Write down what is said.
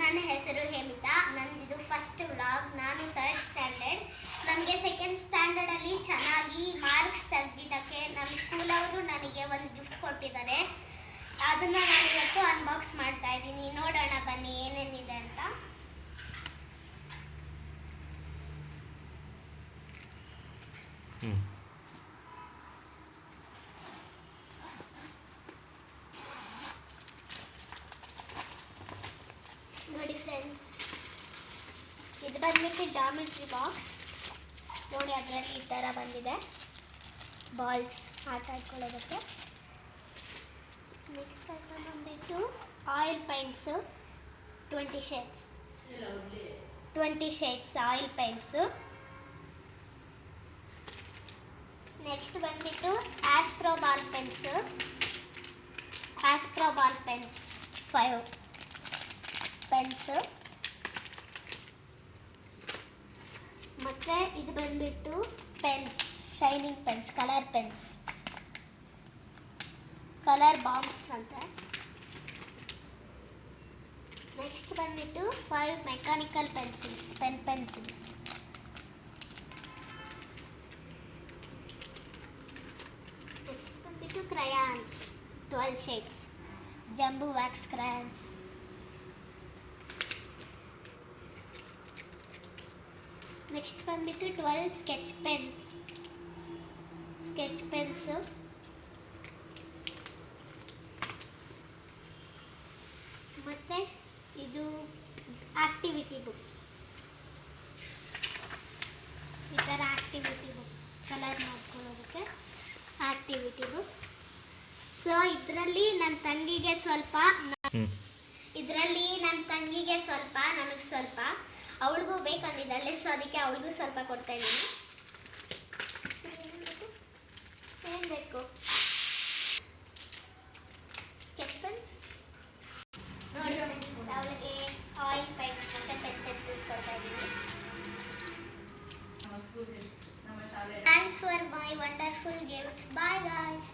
ನನ್ನ ಹೆಸರು ಹೇಮಿತಾ. ನಂದಿದು first vlog. ನಾನು 3rd ಸ್ಟ್ಯಾಂಡರ್ಡ್. ನನಗೆ 2nd ಸ್ಟ್ಯಾಂಡರ್ಡಲ್ಲಿ ಚೆನ್ನಾಗಿ ಮಾರ್ಕ್ಸ್ ತೆಗೆದಿದ್ದಕ್ಕೆ ನಮ್ಮ ಸ್ಕೂಲವರು ನನಗೆ ಒಂದು ಗಿಫ್ಟ್ ಕೊಟ್ಟಿದ್ದಾರೆ. ಅದನ್ನು ನಾನು ಇವತ್ತು ಅನ್ಬಾಕ್ಸ್ ಮಾಡ್ತಾ ಇದ್ದೀನಿ. ನೋಡೋಣ ಬನ್ನಿ ಏನೇನಿದೆ ಅಂತ. ನೋಡಿ ಫ್ರೆಂಡ್ಸ್, ಇದು ಬಂದ್ಬಿಟ್ಟು ಜಾಮಿಟ್ರಿ ಬಾಕ್ಸ್. ನೋಡಿ ಅದರಲ್ಲಿ ಈ ಥರ ಬಂದಿದೆ, ಬಾಲ್ಸ್ ಆಟ ಆಡ್ಕೊಳ್ಳೋದಕ್ಕೆ. ನೆಕ್ಸ್ಟ್ ಐಟಮ್ ಬಂದ್ಬಿಟ್ಟು oil paints, 20 shades oil paints. Next ಬಂದ್ಬಿಟ್ಟು ಆಸ್ಪ್ರೋ ಬಾಲ್ ಪೆನ್ಸ್ 5 ಪೆನ್ಸು. ಮತ್ತು ಇದು ಬಂದ್ಬಿಟ್ಟು pens, shining pens, colour bombs ಅಂತ. ನೆಕ್ಸ್ಟ್ ಬಂದ್ಬಿಟ್ಟು 5 ಮೆಕ್ಯಾನಿಕಲ್ ಪೆನ್ಸಿಲ್ಸ್, ಪೆನ್ಸಿಲ್ಸ್. ನೆಕ್ಸ್ಟ್ ಬಂದ್ಬಿಟ್ಟು crayons, 12 shades, jumbo wax crayons. Next ಬಂದ್ಬಿಟ್ಟು 12 ಸ್ಕೆಚ್ ಪೆನ್ಸು. ಮತ್ತು ಇದು ಆಕ್ಟಿವಿಟಿ ಬುಕ್, ಈ ಥರ ಆಕ್ಟಿವಿಟಿ ಬುಕ್, ಕಲರ್ ಮಾಡ್ಕೊಳ್ಳೋದಕ್ಕೆ ಆಕ್ಟಿವಿಟಿ ಬುಕ್. ಸೊ ಇದರಲ್ಲಿ ನನ್ನ ತಂಗಿಗೆ ಸ್ವಲ್ಪ, ನನಗೆ ಸ್ವಲ್ಪ, ಅವಳಿಗೂ ಬೇಕಂದಿದ್ದಾಳೆ. ಸೊ ಅದಕ್ಕೆ ಅವಳಿಗೂ ಸ್ವಲ್ಪ ಕೊಡ್ತಾ ಇದ್ದೀನಿ. ಏನು ಬೇಕು? Sketch pens. ನೋಡಿ ಅವಳಿಗೆ ಆಯಿಲ್ ಪೈಂಟ್ಸ್ ಮತ್ತು ಪೆನ್ಸಿಲ್ಸ್ ಕೊಡ್ತಾ ಇದ್ದೀನಿ. Thanks for my wonderful gift. Bye guys.